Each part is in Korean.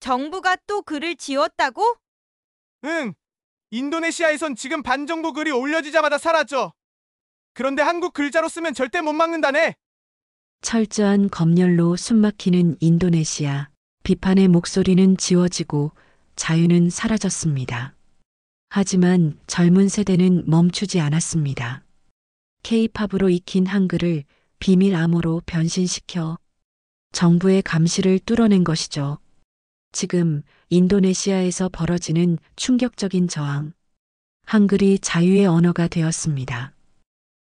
정부가 또 글을 지웠다고? 응, 인도네시아에선 지금 반정부 글이 올려지자마자 사라져. 그런데 한국 글자로 쓰면 절대 못 막는다네. 철저한 검열로 숨막히는 인도네시아. 비판의 목소리는 지워지고 자유는 사라졌습니다. 하지만 젊은 세대는 멈추지 않았습니다. K-팝으로 익힌 한글을 비밀 암호로 변신시켜 정부의 감시를 뚫어낸 것이죠. 지금 인도네시아에서 벌어지는 충격적인 저항. 한글이 자유의 언어가 되었습니다.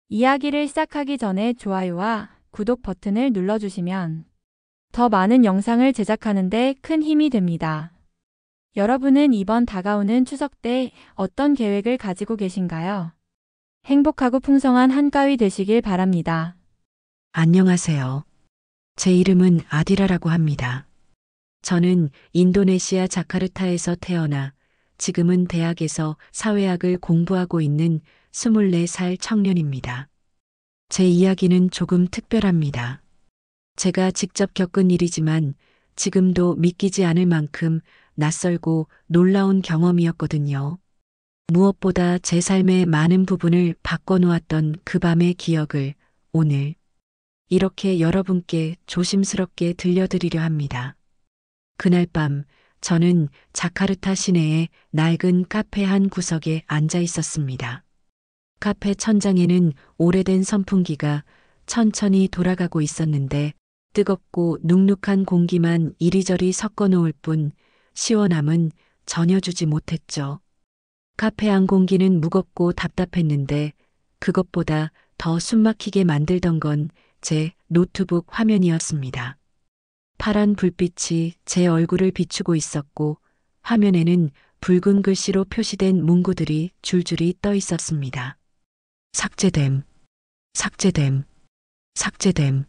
이야기를 시작하기 전에 좋아요와 구독 버튼을 눌러주시면 더 많은 영상을 제작하는데 큰 힘이 됩니다. 여러분은 이번 다가오는 추석 때 어떤 계획을 가지고 계신가요? 행복하고 풍성한 한가위 되시길 바랍니다. 안녕하세요. 제 이름은 아디라라고 합니다. 저는 인도네시아 자카르타에서 태어나 지금은 대학에서 사회학을 공부하고 있는 24살 청년입니다. 제 이야기는 조금 특별합니다. 제가 직접 겪은 일이지만 지금도 믿기지 않을 만큼 낯설고 놀라운 경험이었거든요. 무엇보다 제 삶의 많은 부분을 바꿔놓았던 그 밤의 기억을 오늘 이렇게 여러분께 조심스럽게 들려드리려 합니다. 그날 밤 저는 자카르타 시내의 낡은 카페 한 구석에 앉아 있었습니다. 카페 천장에는 오래된 선풍기가 천천히 돌아가고 있었는데 뜨겁고 눅눅한 공기만 이리저리 섞어 놓을 뿐 시원함은 전혀 주지 못했죠. 카페 안 공기는 무겁고 답답했는데 그것보다 더 숨막히게 만들던 건 제 노트북 화면이었습니다. 파란 불빛이 제 얼굴을 비추고 있었고 화면에는 붉은 글씨로 표시된 문구들이 줄줄이 떠 있었습니다. 삭제됨, 삭제됨, 삭제됨.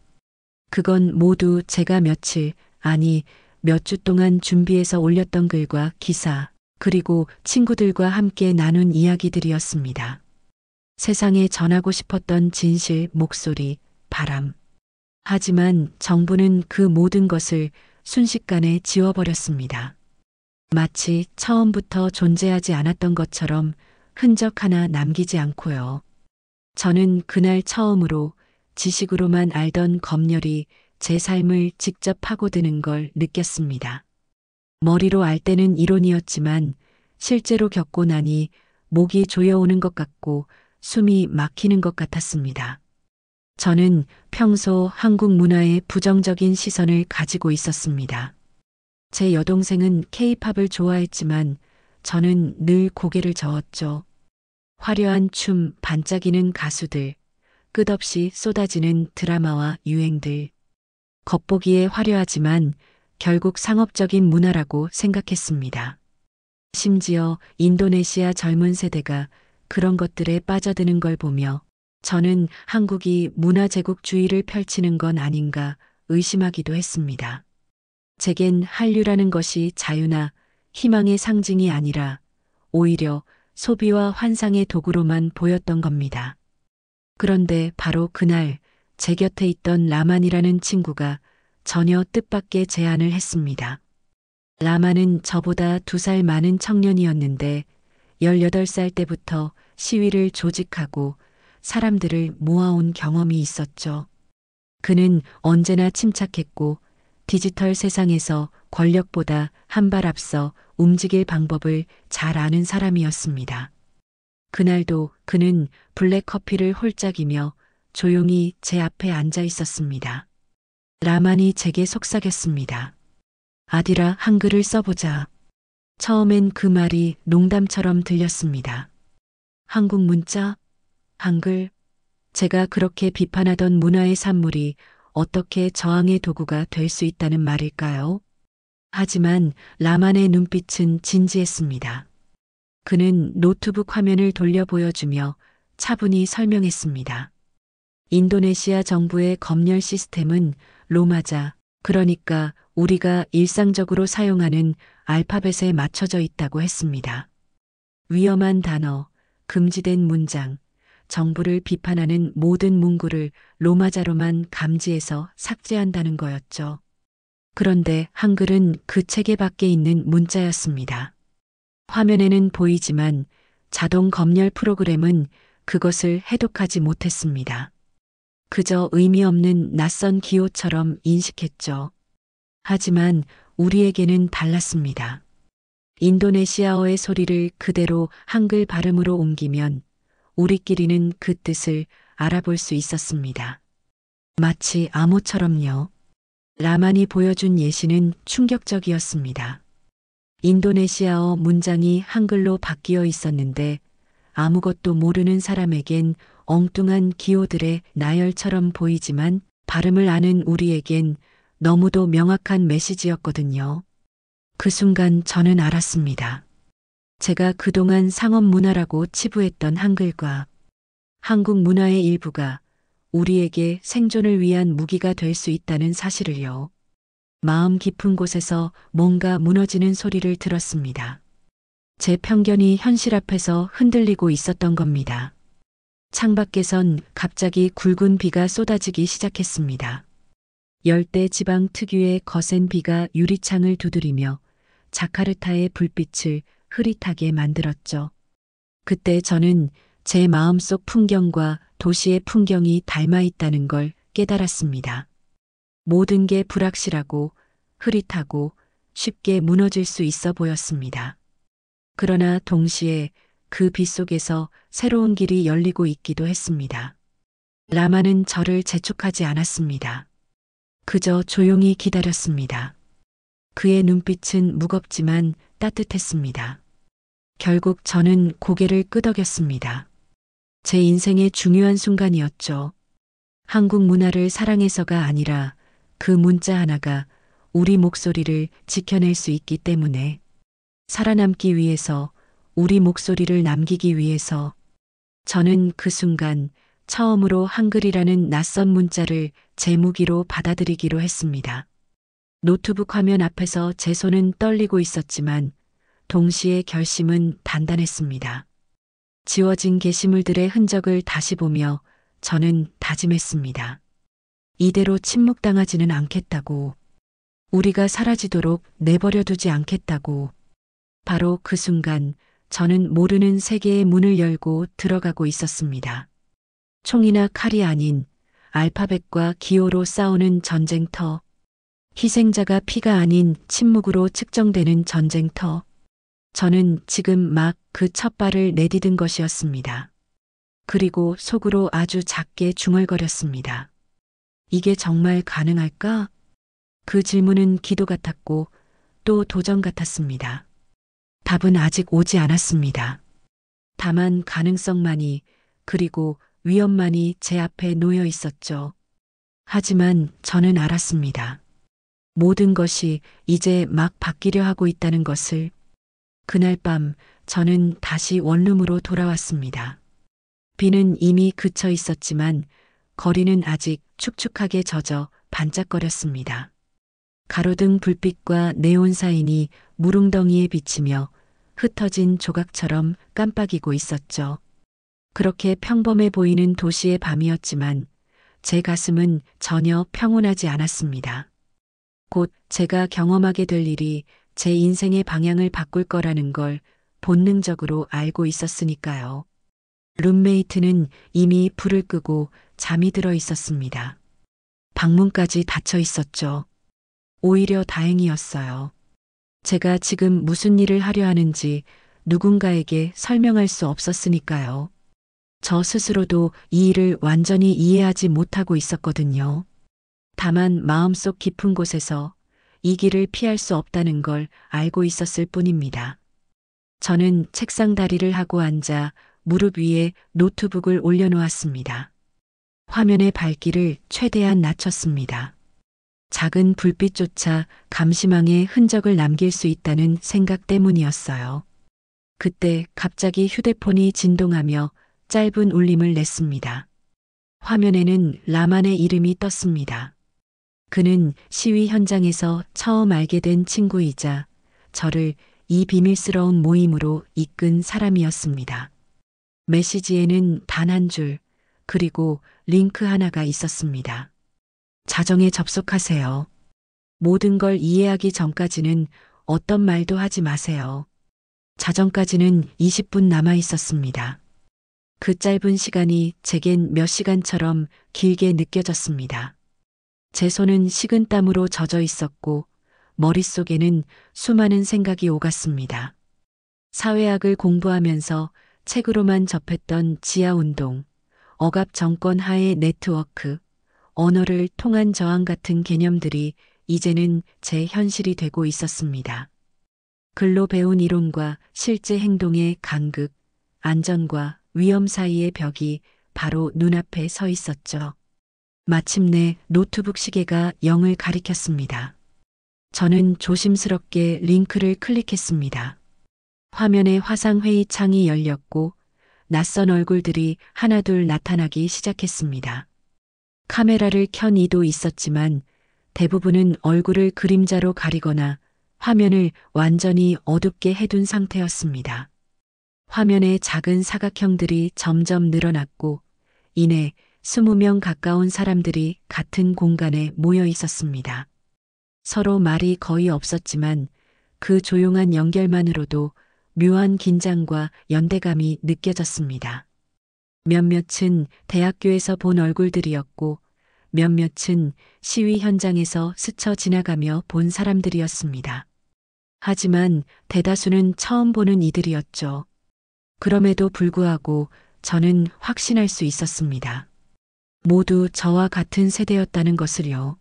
그건 모두 제가 며칠, 아니 몇 주 동안 준비해서 올렸던 글과 기사, 그리고 친구들과 함께 나눈 이야기들이었습니다. 세상에 전하고 싶었던 진실, 목소리, 바람. 하지만 정부는 그 모든 것을 순식간에 지워버렸습니다. 마치 처음부터 존재하지 않았던 것처럼 흔적 하나 남기지 않고요. 저는 그날 처음으로 지식으로만 알던 검열이 제 삶을 직접 파고드는 걸 느꼈습니다. 머리로 알 때는 이론이었지만 실제로 겪고 나니 목이 조여오는 것 같고 숨이 막히는 것 같았습니다. 저는 평소 한국 문화에 부정적인 시선을 가지고 있었습니다. 제 여동생은 K-팝을 좋아했지만 저는 늘 고개를 저었죠. 화려한 춤, 반짝이는 가수들, 끝없이 쏟아지는 드라마와 유행들. 겉보기에 화려하지만 결국 상업적인 문화라고 생각했습니다. 심지어 인도네시아 젊은 세대가 그런 것들에 빠져드는 걸 보며 저는 한국이 문화제국주의를 펼치는 건 아닌가 의심하기도 했습니다. 제겐 한류라는 것이 자유나 희망의 상징이 아니라 오히려 소비와 환상의 도구로만 보였던 겁니다. 그런데 바로 그날 제 곁에 있던 라만이라는 친구가 전혀 뜻밖의 제안을 했습니다. 라만은 저보다 2살 많은 청년이었는데 18살 때부터 시위를 조직하고 사람들을 모아온 경험이 있었죠. 그는 언제나 침착했고 디지털 세상에서 권력보다 한 발 앞서 움직일 방법을 잘 아는 사람이었습니다. 그날도 그는 블랙커피를 홀짝이며 조용히 제 앞에 앉아 있었습니다. 라만이 제게 속삭였습니다. 아디라, 한글을 써보자. 처음엔 그 말이 농담처럼 들렸습니다. 한국 문자? 한글? 제가 그렇게 비판하던 문화의 산물이 어떻게 저항의 도구가 될 수 있다는 말일까요? 하지만 라만의 눈빛은 진지했습니다. 그는 노트북 화면을 돌려 보여주며 차분히 설명했습니다. 인도네시아 정부의 검열 시스템은 로마자, 그러니까 우리가 일상적으로 사용하는 알파벳에 맞춰져 있다고 했습니다. 위험한 단어, 금지된 문장, 정부를 비판하는 모든 문구를 로마자로만 감지해서 삭제한다는 거였죠. 그런데 한글은 그 체계 밖에 있는 문자였습니다. 화면에는 보이지만 자동 검열 프로그램은 그것을 해독하지 못했습니다. 그저 의미 없는 낯선 기호처럼 인식했죠. 하지만 우리에게는 달랐습니다. 인도네시아어의 소리를 그대로 한글 발음으로 옮기면 우리끼리는 그 뜻을 알아볼 수 있었습니다. 마치 암호처럼요. 라만이 보여준 예시는 충격적이었습니다. 인도네시아어 문장이 한글로 바뀌어 있었는데 아무것도 모르는 사람에겐 엉뚱한 기호들의 나열처럼 보이지만 발음을 아는 우리에겐 너무도 명확한 메시지였거든요. 그 순간 저는 알았습니다. 제가 그동안 상업 문화라고 치부했던 한글과 한국 문화의 일부가 우리에게 생존을 위한 무기가 될 수 있다는 사실을요. 마음 깊은 곳에서 뭔가 무너지는 소리를 들었습니다. 제 편견이 현실 앞에서 흔들리고 있었던 겁니다. 창밖에선 갑자기 굵은 비가 쏟아지기 시작했습니다. 열대 지방 특유의 거센 비가 유리창을 두드리며 자카르타의 불빛을 흐릿하게 만들었죠. 그때 저는 제 마음속 풍경과 도시의 풍경이 닮아 있다는 걸 깨달았습니다. 모든 게 불확실하고 흐릿하고 쉽게 무너질 수 있어 보였습니다. 그러나 동시에 그 빛 속에서 새로운 길이 열리고 있기도 했습니다. 라마는 저를 재촉하지 않았습니다. 그저 조용히 기다렸습니다. 그의 눈빛은 무겁지만 따뜻했습니다. 결국 저는 고개를 끄덕였습니다. 제 인생의 중요한 순간이었죠. 한국 문화를 사랑해서가 아니라 그 문자 하나가 우리 목소리를 지켜낼 수 있기 때문에, 살아남기 위해서, 우리 목소리를 남기기 위해서 저는 그 순간 처음으로 한글이라는 낯선 문자를 제 무기로 받아들이기로 했습니다. 노트북 화면 앞에서 제 손은 떨리고 있었지만 동시에 결심은 단단했습니다. 지워진 게시물들의 흔적을 다시 보며 저는 다짐했습니다. 이대로 침묵당하지는 않겠다고. 우리가 사라지도록 내버려두지 않겠다고. 바로 그 순간 저는 모르는 세계의 문을 열고 들어가고 있었습니다. 총이나 칼이 아닌 알파벳과 기호로 싸우는 전쟁터. 희생자가 피가 아닌 침묵으로 측정되는 전쟁터. 저는 지금 막 그 첫 발을 내디딘 것이었습니다. 그리고 속으로 아주 작게 중얼거렸습니다. 이게 정말 가능할까? 그 질문은 기도 같았고 또 도전 같았습니다. 답은 아직 오지 않았습니다. 다만 가능성만이, 그리고 위험만이 제 앞에 놓여 있었죠. 하지만 저는 알았습니다. 모든 것이 이제 막 바뀌려 하고 있다는 것을. 그날 밤 저는 다시 원룸으로 돌아왔습니다. 비는 이미 그쳐 있었지만 거리는 아직 축축하게 젖어 반짝거렸습니다. 가로등 불빛과 네온 사인이 무릉덩이에 비치며 흩어진 조각처럼 깜빡이고 있었죠. 그렇게 평범해 보이는 도시의 밤이었지만 제 가슴은 전혀 평온하지 않았습니다. 곧 제가 경험하게 될 일이 제 인생의 방향을 바꿀 거라는 걸 본능적으로 알고 있었으니까요. 룸메이트는 이미 불을 끄고 잠이 들어 있었습니다. 방문까지 닫혀 있었죠. 오히려 다행이었어요. 제가 지금 무슨 일을 하려 하는지 누군가에게 설명할 수 없었으니까요. 저 스스로도 이 일을 완전히 이해하지 못하고 있었거든요. 다만 마음속 깊은 곳에서 이 길을 피할 수 없다는 걸 알고 있었을 뿐입니다. 저는 책상 다리를 하고 앉아 무릎 위에 노트북을 올려놓았습니다. 화면의 밝기를 최대한 낮췄습니다. 작은 불빛조차 감시망에 흔적을 남길 수 있다는 생각 때문이었어요. 그때 갑자기 휴대폰이 진동하며 짧은 울림을 냈습니다. 화면에는 라만의 이름이 떴습니다. 그는 시위 현장에서 처음 알게 된 친구이자 저를 이 비밀스러운 모임으로 이끈 사람이었습니다. 메시지에는 단 한 줄, 그리고 링크 하나가 있었습니다. 자정에 접속하세요. 모든 걸 이해하기 전까지는 어떤 말도 하지 마세요. 자정까지는 20분 남아 있었습니다. 그 짧은 시간이 제겐 몇 시간처럼 길게 느껴졌습니다. 제 손은 식은땀으로 젖어 있었고 머릿속에는 수많은 생각이 오갔습니다. 사회학을 공부하면서 책으로만 접했던 지하운동, 억압 정권 하의 네트워크, 언어를 통한 저항 같은 개념들이 이제는 제 현실이 되고 있었습니다. 글로 배운 이론과 실제 행동의 간극, 안전과 위험 사이의 벽이 바로 눈앞에 서 있었죠. 마침내 노트북 시계가 0을 가리켰습니다. 저는 조심스럽게 링크를 클릭했습니다. 화면에 화상회의 창이 열렸고 낯선 얼굴들이 하나둘 나타나기 시작했습니다. 카메라를 켠 이도 있었지만 대부분은 얼굴을 그림자로 가리거나 화면을 완전히 어둡게 해둔 상태였습니다. 화면에 작은 사각형들이 점점 늘어났고 이내 20명 가까운 사람들이 같은 공간에 모여 있었습니다. 서로 말이 거의 없었지만 그 조용한 연결만으로도 묘한 긴장과 연대감이 느껴졌습니다. 몇몇은 대학교에서 본 얼굴들이었고 몇몇은 시위 현장에서 스쳐 지나가며 본 사람들이었습니다. 하지만 대다수는 처음 보는 이들이었죠. 그럼에도 불구하고 저는 확신할 수 있었습니다. 모두 저와 같은 세대였다는 것을요.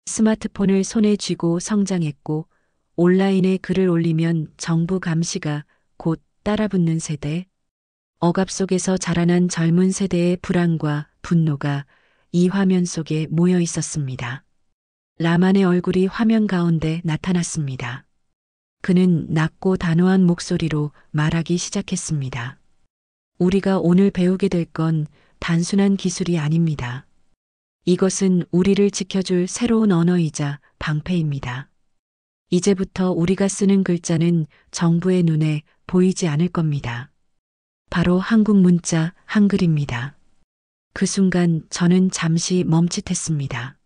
스마트폰을 손에 쥐고 성장했고 온라인에 글을 올리면 정부 감시가 곧 따라붙는 세대, 억압 속에서 자라난 젊은 세대의 불안과 분노가 이 화면 속에 모여 있었습니다. 라만의 얼굴이 화면 가운데 나타났습니다. 그는 낮고 단호한 목소리로 말하기 시작했습니다. 우리가 오늘 배우게 될 건 단순한 기술이 아닙니다. 이것은 우리를 지켜줄 새로운 언어이자 방패입니다. 이제부터 우리가 쓰는 글자는 정부의 눈에 보이지 않을 겁니다. 바로 한국 문자 한글입니다. 그 순간 저는 잠시 멈칫했습니다.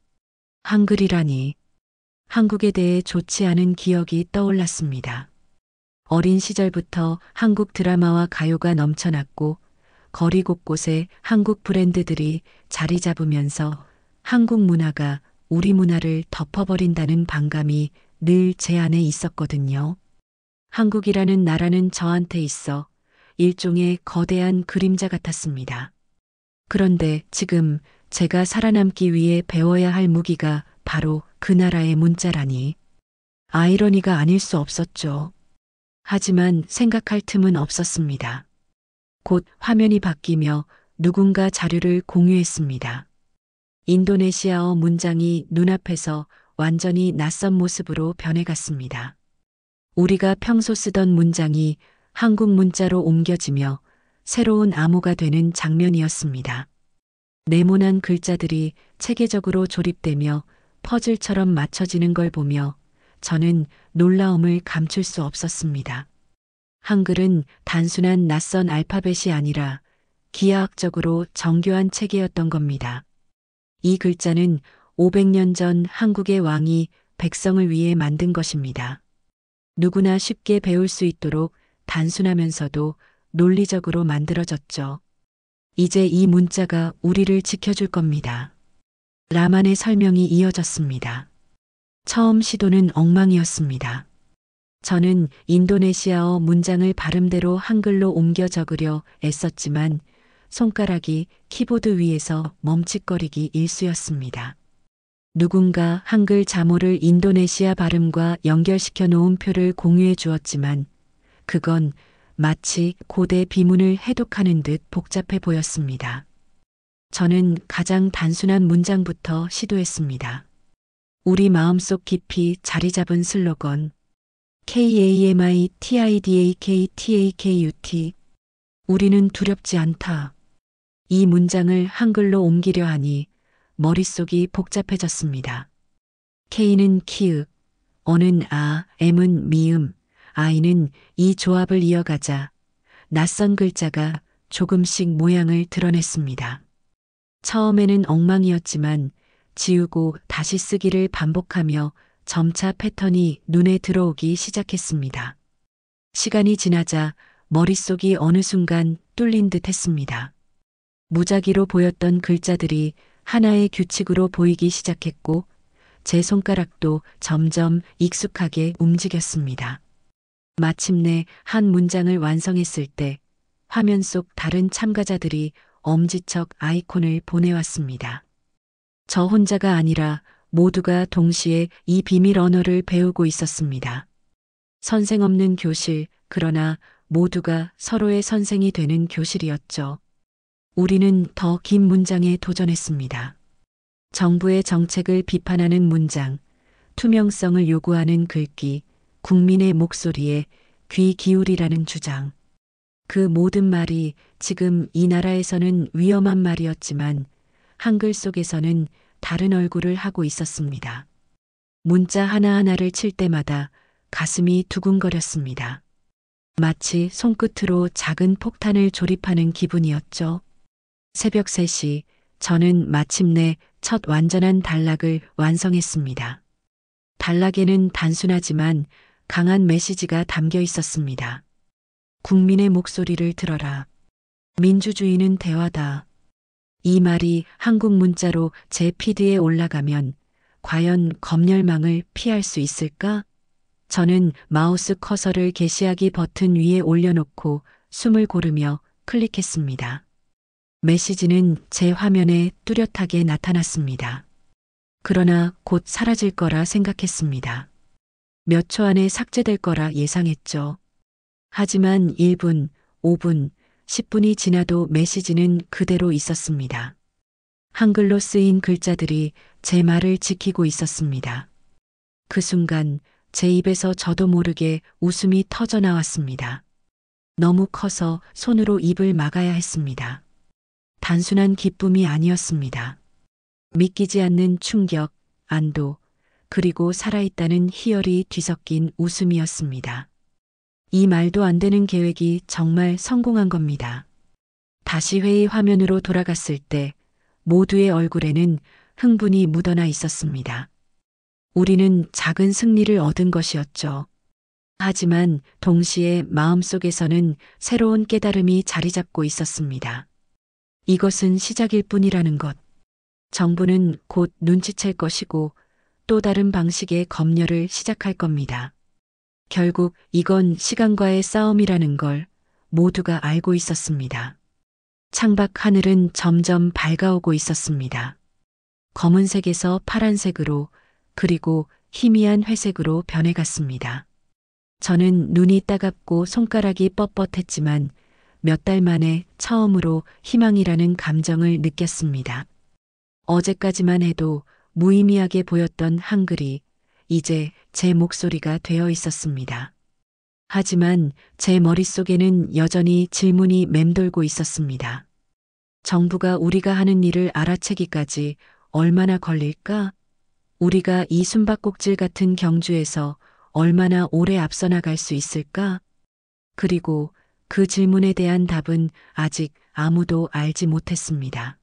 한글이라니. 한국에 대해 좋지 않은 기억이 떠올랐습니다. 어린 시절부터 한국 드라마와 가요가 넘쳐났고 거리 곳곳에 한국 브랜드들이 자리 잡으면서 한국 문화가 우리 문화를 덮어버린다는 반감이 늘 제 안에 있었거든요. 한국이라는 나라는 저한테 있어 일종의 거대한 그림자 같았습니다. 그런데 지금 제가 살아남기 위해 배워야 할 무기가 바로 그 나라의 문자라니. 아이러니가 아닐 수 없었죠. 하지만 생각할 틈은 없었습니다. 곧 화면이 바뀌며 누군가 자료를 공유했습니다. 인도네시아어 문장이 눈앞에서 완전히 낯선 모습으로 변해갔습니다. 우리가 평소 쓰던 문장이 한국 문자로 옮겨지며 새로운 암호가 되는 장면이었습니다. 네모난 글자들이 체계적으로 조립되며 퍼즐처럼 맞춰지는 걸 보며 저는 놀라움을 감출 수 없었습니다. 한글은 단순한 낯선 알파벳이 아니라 기하학적으로 정교한 체계였던 겁니다. 이 글자는 500년 전 한국의 왕이 백성을 위해 만든 것입니다. 누구나 쉽게 배울 수 있도록 단순하면서도 논리적으로 만들어졌죠. 이제 이 문자가 우리를 지켜줄 겁니다. 라만의 설명이 이어졌습니다. 처음 시도는 엉망이었습니다. 저는 인도네시아어 문장을 발음대로 한글로 옮겨 적으려 애썼지만 손가락이 키보드 위에서 멈칫거리기 일쑤였습니다. 누군가 한글 자모를 인도네시아 발음과 연결시켜 놓은 표를 공유해 주었지만 그건 마치 고대 비문을 해독하는 듯 복잡해 보였습니다. 저는 가장 단순한 문장부터 시도했습니다. 우리 마음속 깊이 자리 잡은 슬로건 KAMITIDAKTAKUT 우리는 두렵지 않다. 이 문장을 한글로 옮기려 하니 머릿속이 복잡해졌습니다. K는 키읔, 어는 아, M은 미음, I는 이 조합을 이어가자 낯선 글자가 조금씩 모양을 드러냈습니다. 처음에는 엉망이었지만 지우고 다시 쓰기를 반복하며 점차 패턴이 눈에 들어오기 시작했습니다. 시간이 지나자 머릿속이 어느 순간 뚫린 듯 했습니다. 무작위로 보였던 글자들이 하나의 규칙으로 보이기 시작했고 제 손가락도 점점 익숙하게 움직였습니다. 마침내 한 문장을 완성했을 때 화면 속 다른 참가자들이 엄지척 아이콘을 보내왔습니다. 저 혼자가 아니라 모두가 동시에 이 비밀 언어를 배우고 있었습니다. 선생 없는 교실, 그러나 모두가 서로의 선생이 되는 교실이었죠. 우리는 더 긴 문장에 도전했습니다. 정부의 정책을 비판하는 문장, 투명성을 요구하는 글귀, 국민의 목소리에 귀 기울이라는 주장. 그 모든 말이 지금 이 나라에서는 위험한 말이었지만 한글 속에서는 다른 얼굴을 하고 있었습니다. 문자 하나하나를 칠 때마다 가슴이 두근거렸습니다. 마치 손끝으로 작은 폭탄을 조립하는 기분이었죠. 새벽 3시, 저는 마침내 첫 완전한 단락을 완성했습니다. 단락에는 단순하지만 강한 메시지가 담겨 있었습니다. 국민의 목소리를 들어라. 민주주의는 대화다. 이 말이 한국 문자로 제 피드에 올라가면 과연 검열망을 피할 수 있을까? 저는 마우스 커서를 게시하기 버튼 위에 올려놓고 숨을 고르며 클릭했습니다. 메시지는 제 화면에 뚜렷하게 나타났습니다. 그러나 곧 사라질 거라 생각했습니다. 몇 초 안에 삭제될 거라 예상했죠. 하지만 1분, 5분, 10분이 지나도 메시지는 그대로 있었습니다. 한글로 쓰인 글자들이 제 말을 지키고 있었습니다. 그 순간 제 입에서 저도 모르게 웃음이 터져 나왔습니다. 너무 커서 손으로 입을 막아야 했습니다. 단순한 기쁨이 아니었습니다. 믿기지 않는 충격, 안도, 그리고 살아있다는 희열이 뒤섞인 웃음이었습니다. 이 말도 안 되는 계획이 정말 성공한 겁니다. 다시 회의 화면으로 돌아갔을 때 모두의 얼굴에는 흥분이 묻어나 있었습니다. 우리는 작은 승리를 얻은 것이었죠. 하지만 동시에 마음속에서는 새로운 깨달음이 자리 잡고 있었습니다. 이것은 시작일 뿐이라는 것. 정부는 곧 눈치챌 것이고 또 다른 방식의 검열을 시작할 겁니다. 결국 이건 시간과의 싸움이라는 걸 모두가 알고 있었습니다. 창밖 하늘은 점점 밝아오고 있었습니다. 검은색에서 파란색으로 그리고 희미한 회색으로 변해갔습니다. 저는 눈이 따갑고 손가락이 뻣뻣했지만 몇 달 만에 처음으로 희망이라는 감정을 느꼈습니다. 어제까지만 해도 무의미하게 보였던 한글이 이제 제 목소리가 되어 있었습니다. 하지만 제 머릿속에는 여전히 질문이 맴돌고 있었습니다. 정부가 우리가 하는 일을 알아채기까지 얼마나 걸릴까? 우리가 이 숨바꼭질 같은 경주에서 얼마나 오래 앞서 나갈 수 있을까? 그리고 그 질문에 대한 답은 아직 아무도 알지 못했습니다.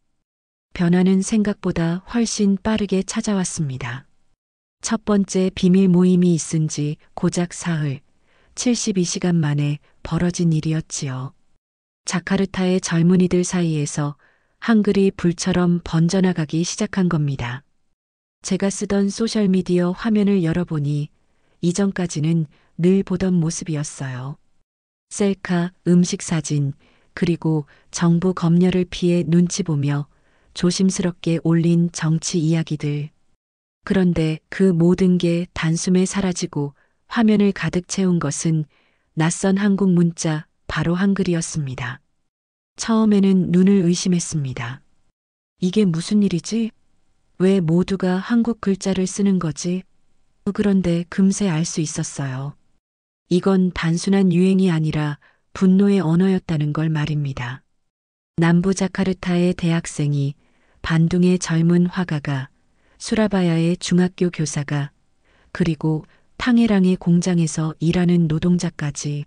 변화는 생각보다 훨씬 빠르게 찾아왔습니다. 첫 번째 비밀 모임이 있은 지 고작 사흘, 72시간 만에 벌어진 일이었지요. 자카르타의 젊은이들 사이에서 한글이 불처럼 번져나가기 시작한 겁니다. 제가 쓰던 소셜미디어 화면을 열어보니 이전까지는 늘 보던 모습이었어요. 셀카, 음식 사진, 그리고 정부 검열을 피해 눈치 보며 조심스럽게 올린 정치 이야기들. 그런데 그 모든 게 단숨에 사라지고 화면을 가득 채운 것은 낯선 한국 문자, 바로 한글이었습니다. 처음에는 눈을 의심했습니다. 이게 무슨 일이지? 왜 모두가 한국 글자를 쓰는 거지? 그런데 금세 알 수 있었어요. 이건 단순한 유행이 아니라 분노의 언어였다는 걸 말입니다. 남부 자카르타의 대학생이, 반둥의 젊은 화가가, 수라바야의 중학교 교사가, 그리고 탕헤랑의 공장에서 일하는 노동자까지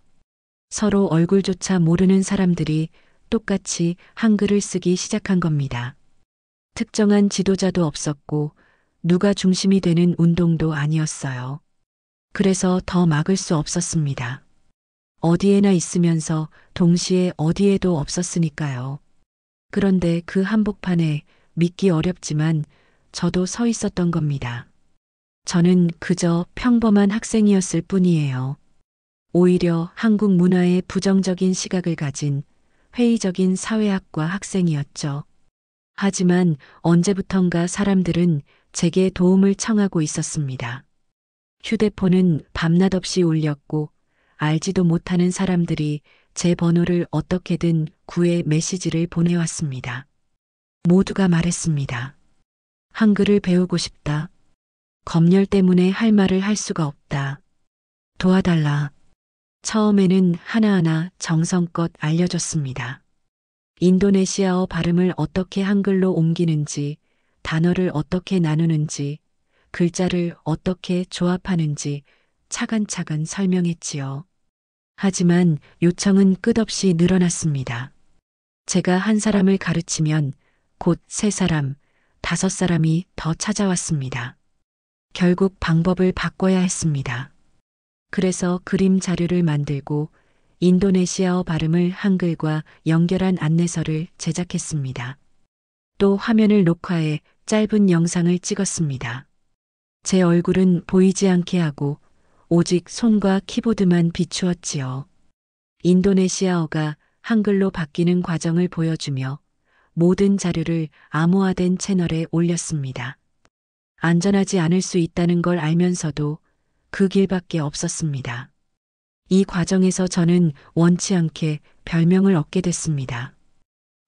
서로 얼굴조차 모르는 사람들이 똑같이 한글을 쓰기 시작한 겁니다. 특정한 지도자도 없었고 누가 중심이 되는 운동도 아니었어요. 그래서 더 막을 수 없었습니다. 어디에나 있으면서 동시에 어디에도 없었으니까요. 그런데 그 한복판에 믿기 어렵지만 저도 서 있었던 겁니다. 저는 그저 평범한 학생이었을 뿐이에요. 오히려 한국 문화에 부정적인 시각을 가진 회의적인 사회학과 학생이었죠. 하지만 언제부턴가 사람들은 제게 도움을 청하고 있었습니다. 휴대폰은 밤낮 없이 울렸고 알지도 못하는 사람들이 제 번호를 어떻게든 구해 메시지를 보내왔습니다. 모두가 말했습니다. 한글을 배우고 싶다. 검열 때문에 할 말을 할 수가 없다. 도와달라. 처음에는 하나하나 정성껏 알려줬습니다. 인도네시아어 발음을 어떻게 한글로 옮기는지, 단어를 어떻게 나누는지, 글자를 어떻게 조합하는지 차근차근 설명했지요. 하지만 요청은 끝없이 늘어났습니다. 제가 한 사람을 가르치면 곧 3사람, 5사람이 더 찾아왔습니다. 결국 방법을 바꿔야 했습니다. 그래서 그림 자료를 만들고 인도네시아어 발음을 한글과 연결한 안내서를 제작했습니다. 또 화면을 녹화해 짧은 영상을 찍었습니다. 제 얼굴은 보이지 않게 하고 오직 손과 키보드만 비추었지요. 인도네시아어가 한글로 바뀌는 과정을 보여주며 모든 자료를 암호화된 채널에 올렸습니다. 안전하지 않을 수 있다는 걸 알면서도 그 길밖에 없었습니다. 이 과정에서 저는 원치 않게 별명을 얻게 됐습니다.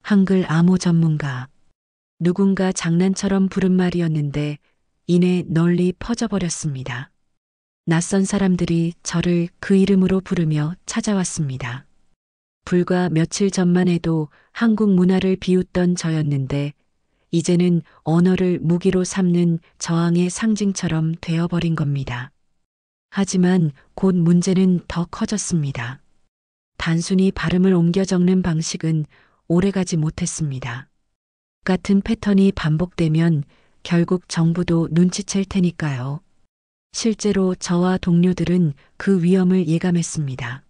한글 암호 전문가. 누군가 장난처럼 부른 말이었는데 이내 널리 퍼져버렸습니다. 낯선 사람들이 저를 그 이름으로 부르며 찾아왔습니다. 불과 며칠 전만 해도 한국 문화를 비웃던 저였는데 이제는 언어를 무기로 삼는 저항의 상징처럼 되어버린 겁니다. 하지만 곧 문제는 더 커졌습니다. 단순히 발음을 옮겨 적는 방식은 오래가지 못했습니다. 같은 패턴이 반복되면 결국 정부도 눈치챌 테니까요. 실제로 저와 동료들은 그 위험을 예감했습니다.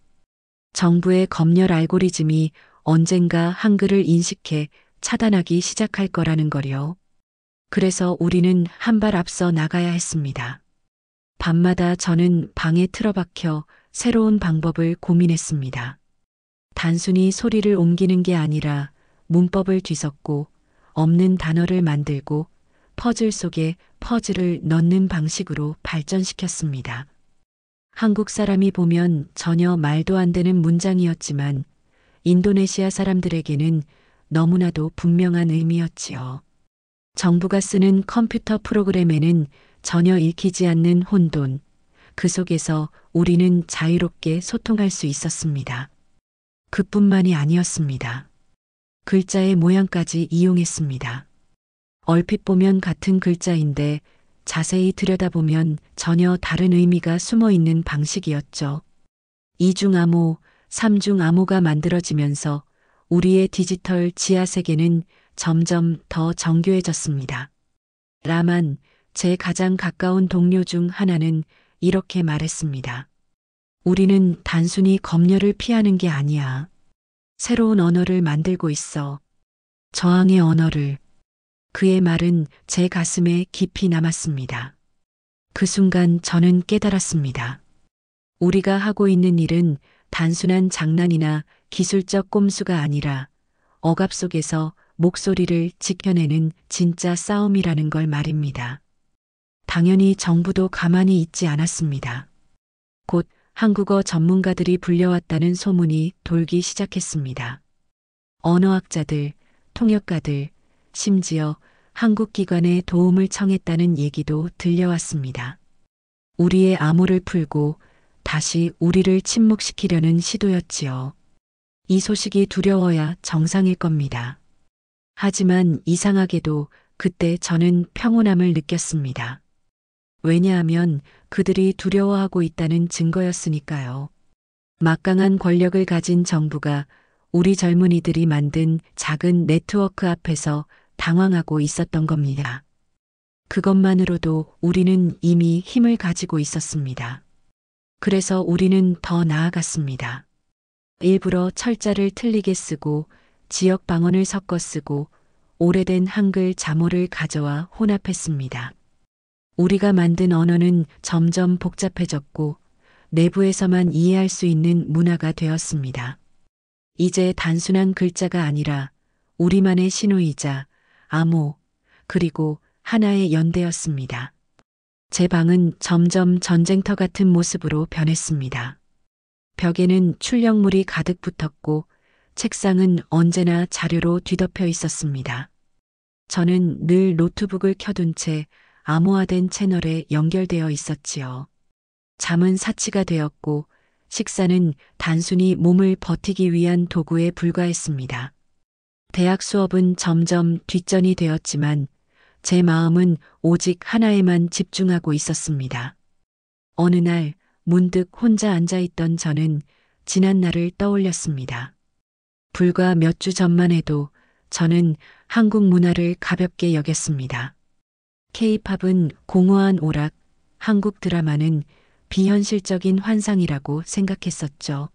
정부의 검열 알고리즘이 언젠가 한글을 인식해 차단하기 시작할 거라는 거요. 그래서 우리는 한 발 앞서 나가야 했습니다. 밤마다 저는 방에 틀어박혀 새로운 방법을 고민했습니다. 단순히 소리를 옮기는 게 아니라 문법을 뒤섞고 없는 단어를 만들고 퍼즐 속에 퍼즐을 넣는 방식으로 발전시켰습니다. 한국 사람이 보면 전혀 말도 안 되는 문장이었지만 인도네시아 사람들에게는 너무나도 분명한 의미였지요. 정부가 쓰는 컴퓨터 프로그램에는 전혀 읽히지 않는 혼돈, 그 속에서 우리는 자유롭게 소통할 수 있었습니다. 그뿐만이 아니었습니다. 글자의 모양까지 이용했습니다. 얼핏 보면 같은 글자인데 자세히 들여다보면 전혀 다른 의미가 숨어 있는 방식이었죠. 이중 암호, 삼중 암호가 만들어지면서 우리의 디지털 지하 세계는 점점 더 정교해졌습니다. 라만, 제 가장 가까운 동료 중 하나는 이렇게 말했습니다. 우리는 단순히 검열을 피하는 게 아니야. 새로운 언어를 만들고 있어. 저항의 언어를. 그의 말은 제 가슴에 깊이 남았습니다. 그 순간 저는 깨달았습니다. 우리가 하고 있는 일은 단순한 장난이나 기술적 꼼수가 아니라 억압 속에서 목소리를 지켜내는 진짜 싸움이라는 걸 말입니다. 당연히 정부도 가만히 있지 않았습니다. 곧 한국어 전문가들이 불려왔다는 소문이 돌기 시작했습니다. 언어학자들, 통역가들, 심지어 한국 기관에 도움을 청했다는 얘기도 들려왔습니다. 우리의 암호를 풀고 다시 우리를 침묵시키려는 시도였지요. 이 소식이 두려워야 정상일 겁니다. 하지만 이상하게도 그때 저는 평온함을 느꼈습니다. 왜냐하면 그들이 두려워하고 있다는 증거였으니까요. 막강한 권력을 가진 정부가 우리 젊은이들이 만든 작은 네트워크 앞에서 당황하고 있었던 겁니다. 그것만으로도 우리는 이미 힘을 가지고 있었습니다. 그래서 우리는 더 나아갔습니다. 일부러 철자를 틀리게 쓰고 지역 방언을 섞어 쓰고 오래된 한글 자모를 가져와 혼합했습니다. 우리가 만든 언어는 점점 복잡해졌고 내부에서만 이해할 수 있는 문화가 되었습니다. 이제 단순한 글자가 아니라 우리만의 신호이자 암호 그리고 하나의 연대였습니다. 제 방은 점점 전쟁터 같은 모습으로 변했습니다. 벽에는 출력물이 가득 붙었고 책상은 언제나 자료로 뒤덮여 있었습니다. 저는 늘 노트북을 켜둔 채 암호화된 채널에 연결되어 있었지요. 잠은 사치가 되었고 식사는 단순히 몸을 버티기 위한 도구에 불과했습니다. 대학 수업은 점점 뒷전이 되었지만 제 마음은 오직 하나에만 집중하고 있었습니다. 어느 날 문득 혼자 앉아있던 저는 지난 날을 떠올렸습니다. 불과 몇 주 전만 해도 저는 한국 문화를 가볍게 여겼습니다. K-팝은 공허한 오락, 한국 드라마는 비현실적인 환상이라고 생각했었죠.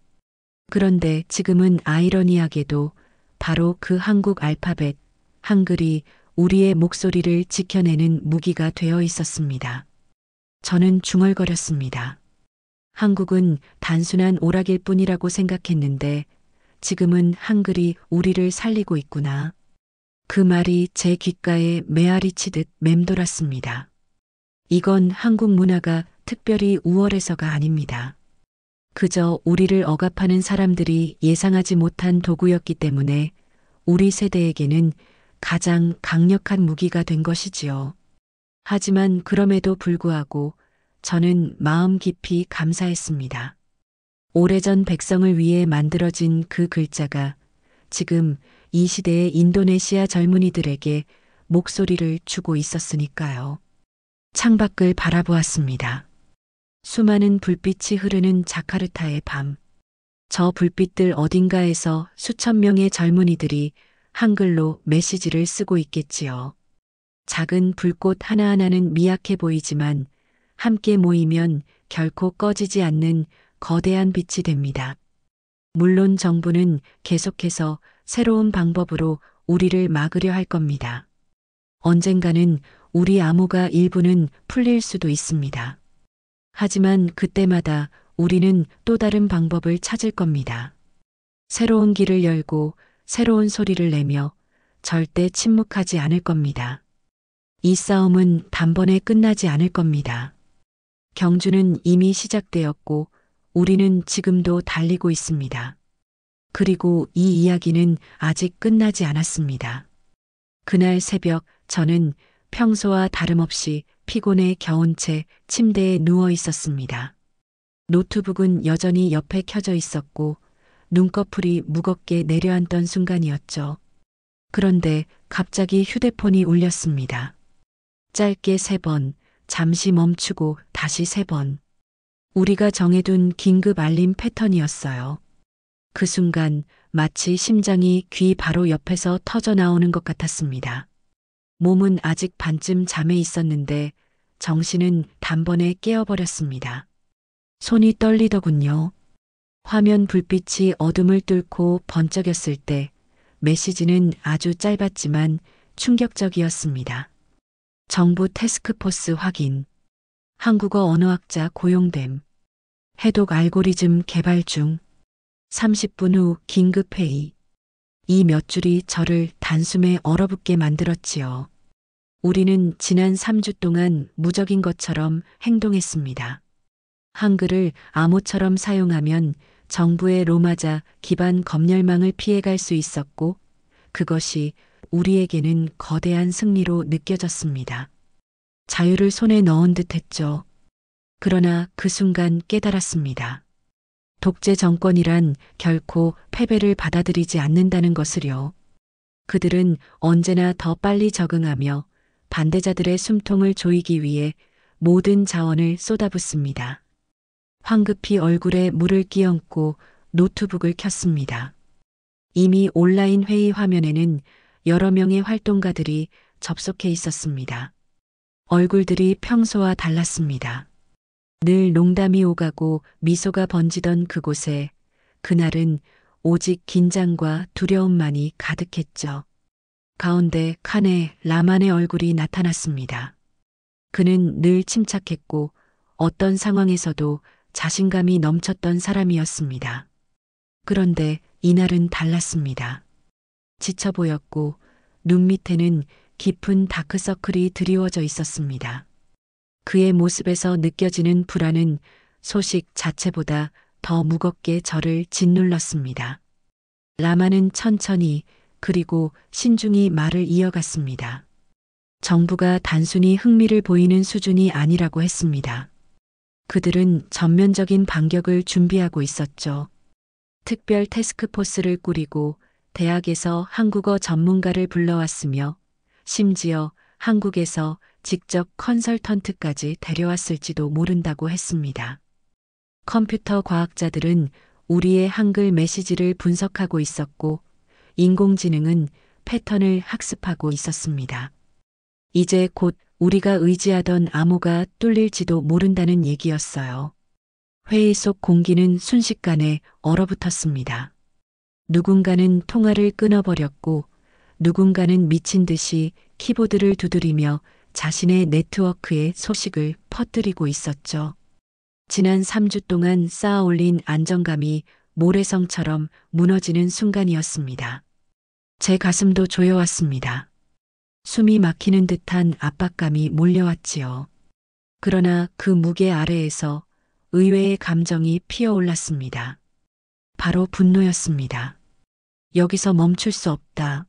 그런데 지금은 아이러니하게도 바로 그 한국 알파벳, 한글이 우리의 목소리를 지켜내는 무기가 되어 있었습니다. 저는 중얼거렸습니다. 한국은 단순한 오락일 뿐이라고 생각했는데 지금은 한글이 우리를 살리고 있구나. 그 말이 제 귓가에 메아리 치듯 맴돌았습니다. 이건 한국 문화가 특별히 우월해서가 아닙니다. 그저 우리를 억압하는 사람들이 예상하지 못한 도구였기 때문에 우리 세대에게는 가장 강력한 무기가 된 것이지요. 하지만 그럼에도 불구하고 저는 마음 깊이 감사했습니다. 오래전 백성을 위해 만들어진 그 글자가 지금 이 시대의 인도네시아 젊은이들에게 목소리를 주고 있었으니까요. 창밖을 바라보았습니다. 수많은 불빛이 흐르는 자카르타의 밤. 저 불빛들 어딘가에서 수천 명의 젊은이들이 한글로 메시지를 쓰고 있겠지요. 작은 불꽃 하나하나는 미약해 보이지만 함께 모이면 결코 꺼지지 않는 거대한 빛이 됩니다. 물론 정부는 계속해서 새로운 방법으로 우리를 막으려 할 겁니다. 언젠가는 우리 암호가 일부는 풀릴 수도 있습니다. 하지만 그때마다 우리는 또 다른 방법을 찾을 겁니다. 새로운 길을 열고 새로운 소리를 내며 절대 침묵하지 않을 겁니다. 이 싸움은 단번에 끝나지 않을 겁니다. 경주는 이미 시작되었고 우리는 지금도 달리고 있습니다. 그리고 이 이야기는 아직 끝나지 않았습니다. 그날 새벽 저는 평소와 다름없이 피곤에 겨운 채 침대에 누워 있었습니다. 노트북은 여전히 옆에 켜져 있었고 눈꺼풀이 무겁게 내려앉던 순간이었죠. 그런데 갑자기 휴대폰이 울렸습니다. 짧게 3번, 잠시 멈추고 다시 3번. 우리가 정해둔 긴급 알림 패턴이었어요. 그 순간 마치 심장이 귀 바로 옆에서 터져 나오는 것 같았습니다. 몸은 아직 반쯤 잠에 있었는데 정신은 단번에 깨어버렸습니다. 손이 떨리더군요. 화면 불빛이 어둠을 뚫고 번쩍였을 때 메시지는 아주 짧았지만 충격적이었습니다. 정부 태스크포스 확인. 한국어 언어학자 고용됨. 해독 알고리즘 개발 중. 30분 후 긴급회의. 이 몇 줄이 저를 단숨에 얼어붙게 만들었지요. 우리는 지난 3주 동안 무적인 것처럼 행동했습니다. 한글을 암호처럼 사용하면 정부의 로마자 기반 검열망을 피해갈 수 있었고 그것이 우리에게는 거대한 승리로 느껴졌습니다. 자유를 손에 넣은 듯 했죠. 그러나 그 순간 깨달았습니다. 독재 정권이란 결코 패배를 받아들이지 않는다는 것을요. 그들은 언제나 더 빨리 적응하며 반대자들의 숨통을 조이기 위해 모든 자원을 쏟아붓습니다. 황급히 얼굴에 물을 끼얹고 노트북을 켰습니다. 이미 온라인 회의 화면에는 여러 명의 활동가들이 접속해 있었습니다. 얼굴들이 평소와 달랐습니다. 늘 농담이 오가고 미소가 번지던 그곳에 그날은 오직 긴장과 두려움만이 가득했죠. 가운데 칸에 라만의 얼굴이 나타났습니다. 그는 늘 침착했고 어떤 상황에서도 자신감이 넘쳤던 사람이었습니다. 그런데 이날은 달랐습니다. 지쳐 보였고 눈 밑에는 깊은 다크서클이 드리워져 있었습니다. 그의 모습에서 느껴지는 불안은 소식 자체보다 더 무겁게 저를 짓눌렀습니다. 라마는 천천히 그리고 신중히 말을 이어갔습니다. 정부가 단순히 흥미를 보이는 수준이 아니라고 했습니다. 그들은 전면적인 반격을 준비하고 있었죠. 특별 태스크포스를 꾸리고 대학에서 한국어 전문가를 불러왔으며 심지어 한국에서 직접 컨설턴트까지 데려왔을지도 모른다고 했습니다. 컴퓨터 과학자들은 우리의 한글 메시지를 분석하고 있었고 인공지능은 패턴을 학습하고 있었습니다. 이제 곧 우리가 의지하던 암호가 뚫릴지도 모른다는 얘기였어요. 회의 속 공기는 순식간에 얼어붙었습니다. 누군가는 통화를 끊어버렸고 누군가는 미친 듯이 키보드를 두드리며 자신의 네트워크에 소식을 퍼뜨리고 있었죠. 지난 3주 동안 쌓아올린 안정감이 모래성처럼 무너지는 순간이었습니다. 제 가슴도 조여왔습니다. 숨이 막히는 듯한 압박감이 몰려왔지요. 그러나 그 무게 아래에서 의외의 감정이 피어올랐습니다. 바로 분노였습니다. 여기서 멈출 수 없다.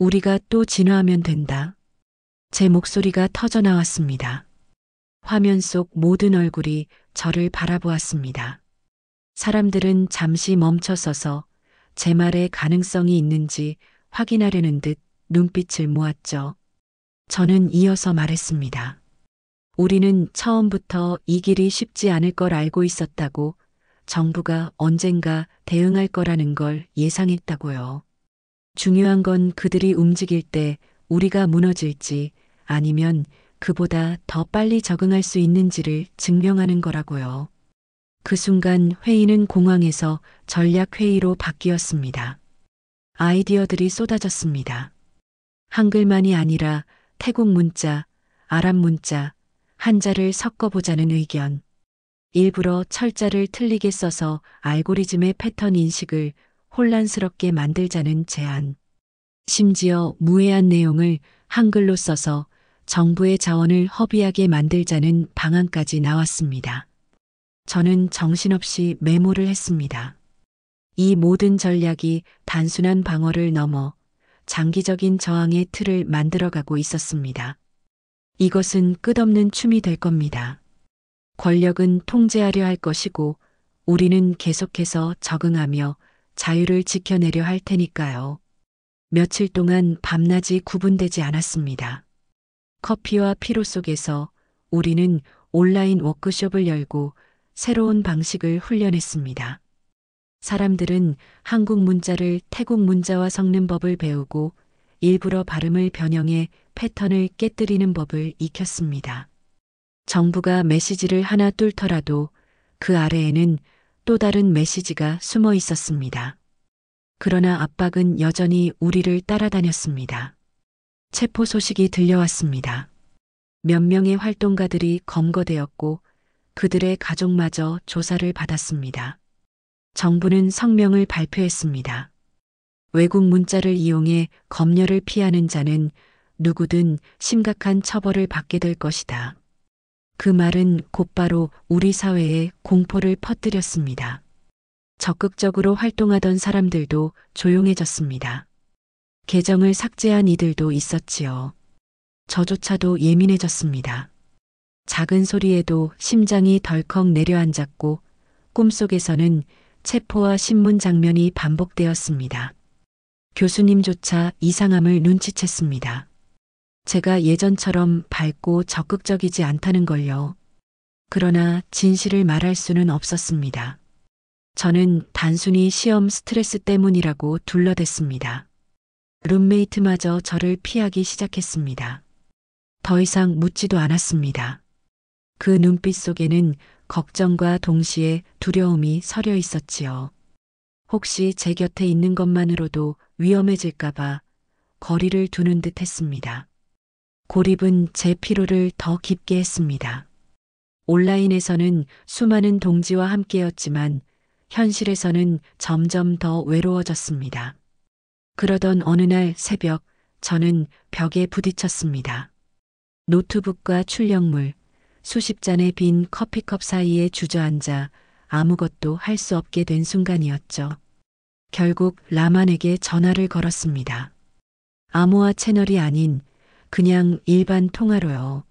우리가 또 진화하면 된다. 제 목소리가 터져나왔습니다. 화면 속 모든 얼굴이 저를 바라보았습니다. 사람들은 잠시 멈춰서서 제 말에 가능성이 있는지 확인하려는 듯 눈빛을 모았죠. 저는 이어서 말했습니다. 우리는 처음부터 이 길이 쉽지 않을 걸 알고 있었다고, 정부가 언젠가 대응할 거라는 걸 예상했다고요. 중요한 건 그들이 움직일 때 우리가 무너질지 아니면 그보다 더 빨리 적응할 수 있는지를 증명하는 거라고요. 그 순간 회의는 공황에서 전략회의로 바뀌었습니다. 아이디어들이 쏟아졌습니다. 한글만이 아니라 태국 문자, 아랍 문자, 한자를 섞어보자는 의견. 일부러 철자를 틀리게 써서 알고리즘의 패턴 인식을 혼란스럽게 만들자는 제안. 심지어 무해한 내용을 한글로 써서 정부의 자원을 허비하게 만들자는 방안까지 나왔습니다. 저는 정신없이 메모를 했습니다. 이 모든 전략이 단순한 방어를 넘어 장기적인 저항의 틀을 만들어가고 있었습니다. 이것은 끝없는 춤이 될 겁니다. 권력은 통제하려 할 것이고 우리는 계속해서 적응하며 자유를 지켜내려 할 테니까요. 며칠 동안 밤낮이 구분되지 않았습니다. 커피와 피로 속에서 우리는 온라인 워크숍을 열고 새로운 방식을 훈련했습니다. 사람들은 한국 문자를 태국 문자와 섞는 법을 배우고 일부러 발음을 변형해 패턴을 깨뜨리는 법을 익혔습니다. 정부가 메시지를 하나 뚫더라도 그 아래에는 또 다른 메시지가 숨어 있었습니다. 그러나 압박은 여전히 우리를 따라다녔습니다. 체포 소식이 들려왔습니다. 몇 명의 활동가들이 검거되었고 그들의 가족마저 조사를 받았습니다. 정부는 성명을 발표했습니다. 외국 문자를 이용해 검열을 피하는 자는 누구든 심각한 처벌을 받게 될 것이다. 그 말은 곧바로 우리 사회에 공포를 퍼뜨렸습니다. 적극적으로 활동하던 사람들도 조용해졌습니다. 계정을 삭제한 이들도 있었지요. 저조차도 예민해졌습니다. 작은 소리에도 심장이 덜컥 내려앉았고 꿈속에서는 체포와 신문 장면이 반복되었습니다. 교수님조차 이상함을 눈치챘습니다. 제가 예전처럼 밝고 적극적이지 않다는 걸요. 그러나 진실을 말할 수는 없었습니다. 저는 단순히 시험 스트레스 때문이라고 둘러댔습니다. 룸메이트마저 저를 피하기 시작했습니다. 더 이상 묻지도 않았습니다. 그 눈빛 속에는 걱정과 동시에 두려움이 서려 있었지요. 혹시 제 곁에 있는 것만으로도 위험해질까봐 거리를 두는 듯 했습니다. 고립은 제 피로를 더 깊게 했습니다. 온라인에서는 수많은 동지와 함께였지만 현실에서는 점점 더 외로워졌습니다. 그러던 어느 날 새벽 저는 벽에 부딪혔습니다. 노트북과 출력물, 수십 잔의 빈 커피컵 사이에 주저앉아 아무것도 할 수 없게 된 순간이었죠. 결국 라만에게 전화를 걸었습니다. 암호화 채널이 아닌 그냥 일반 통화로요.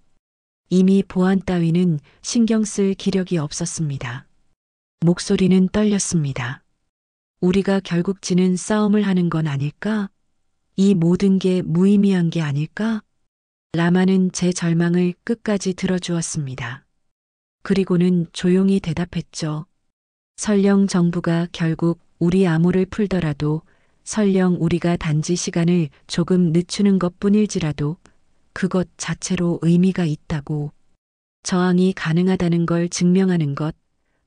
이미 보안 따위는 신경 쓸 기력이 없었습니다. 목소리는 떨렸습니다. 우리가 결국 지는 싸움을 하는 건 아닐까? 이 모든 게 무의미한 게 아닐까? 라마는 제 절망을 끝까지 들어주었습니다. 그리고는 조용히 대답했죠. 설령 정부가 결국 우리 암호를 풀더라도 설령 우리가 단지 시간을 조금 늦추는 것뿐일지라도 그것 자체로 의미가 있다고. 저항이 가능하다는 걸 증명하는 것,